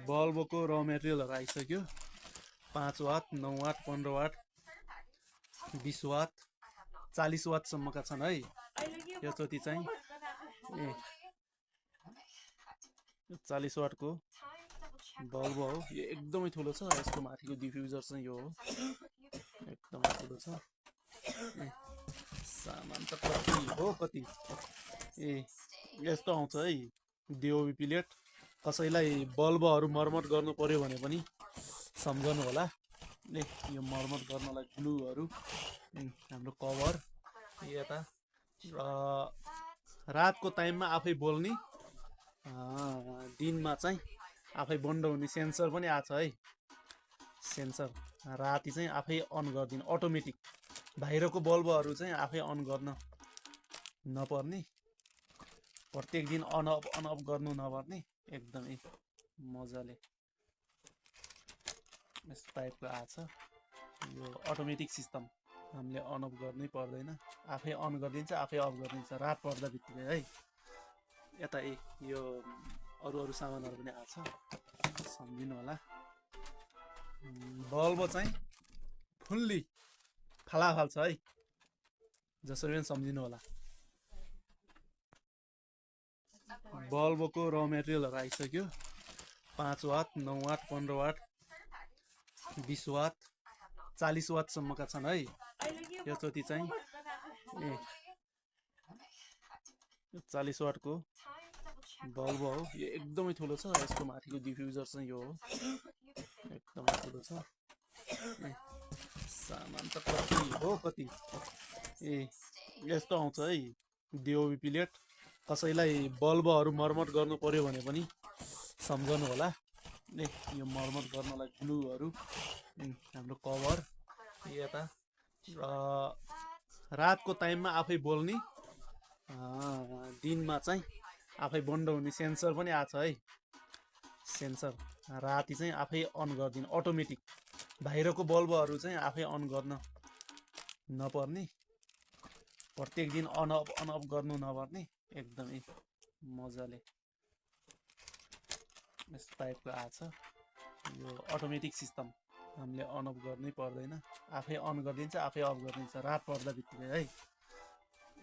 बल्बको र मेटेरियलहरू आइसक्यो। 5 what, 9 what, 15 what, 20 what, 40 वाटसम्मका छन् है। यो चोटि चाहिँ 40 वाटको बल्ब हो। यो एकदमै ठुलो छ। यसको माथिको डिफ्युजर चाहिँ यो हो, एकदमै ठुलो छ। सामान त कति हो कति यस्तो आउँछ है डिओबी प्लेट। कसैलाई बल्बहरू मर्मत गर्नु पर्यो भने पनि सम्झनु होला। यो मर्मत गर्नलाई ग्लुहरू, हाम्रो कभर यता रातको टाइममा आफै बोल्ने, दिनमा चाहिँ आफै बन्द हुने सेन्सर पनि आएको छ है। सेन्सर राति चाहिँ आफै अन गरिदिने अटोमेटिक। बाहिरको बल्बहरू चाहिँ आफै अन गर्न नपर्ने, प्रत्येक दिन अन अफ गर्नु नपर्ने, एकदमै मजाले यस टाइपको आएको छ। यो अटोमेटिक सिस्टम, हामीले अन अफ गर्नै पर्दैन, आफै अन गरिदिन्छ आफै अफ गरिदिन्छ रात पर्दा बित्तिकै है। यता यो अरू सामानहरू पनि आएको छ, सम्झिनु होला। बल्ब चाहिँ फुल्ली फालाफाल छ है, जसरी पनि सम्झिनु होला। बल्बको र मेटेरियलहरू आइसक्यो। 5 वाट, 9 वाट, 15 वाट, 20 वाट, 40 वाटसम्मका छन् है। यो चोटि चाहिँ 40 वाटको बल्ब हो। यो एकदमै ठुलो छ। यसको माथिको डिफ्युजर चाहिँ यो हो, एकदमै ठुलो छ। सामान त कति हो कति यस्तो आउँछ है डिओबी प्लेट। कसैलाई बल्बहरू मर्मत गर्नु पर्यो भने पनि सम्झनु होला। यो मर्मत गर्नलाई ग्लुहरू, हाम्रो कभर यता रातको टाइममा आफै बोल्ने, दिनमा चाहिँ आफै बन्द हुने सेन्सर पनि आएको छ है। सेन्सर राति चाहिँ आफै अन गरिदिने अटोमेटिक। बाहिरको बल्बहरू चाहिँ आफै अन गर्न नपर्ने, प्रत्येक दिन अन अफ गर्नु नपर्ने, एकदमै मजाले यस टाइपको आएको छ। यो अटोमेटिक सिस्टम, हामीले अन अफ गर्नै पर्दैन, आफै अन गरिदिन्छ आफै अफ गरिदिन्छ रात पर्दा बित्तिकै है।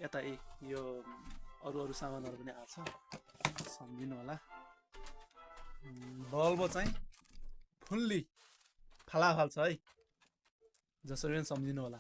यता यो अरू सामानहरू पनि आएको छ, सम्झिनु होला। बल्ब चाहिँ फुल्ली फालाफाल छ है, जसरी पनि सम्झिनु होला।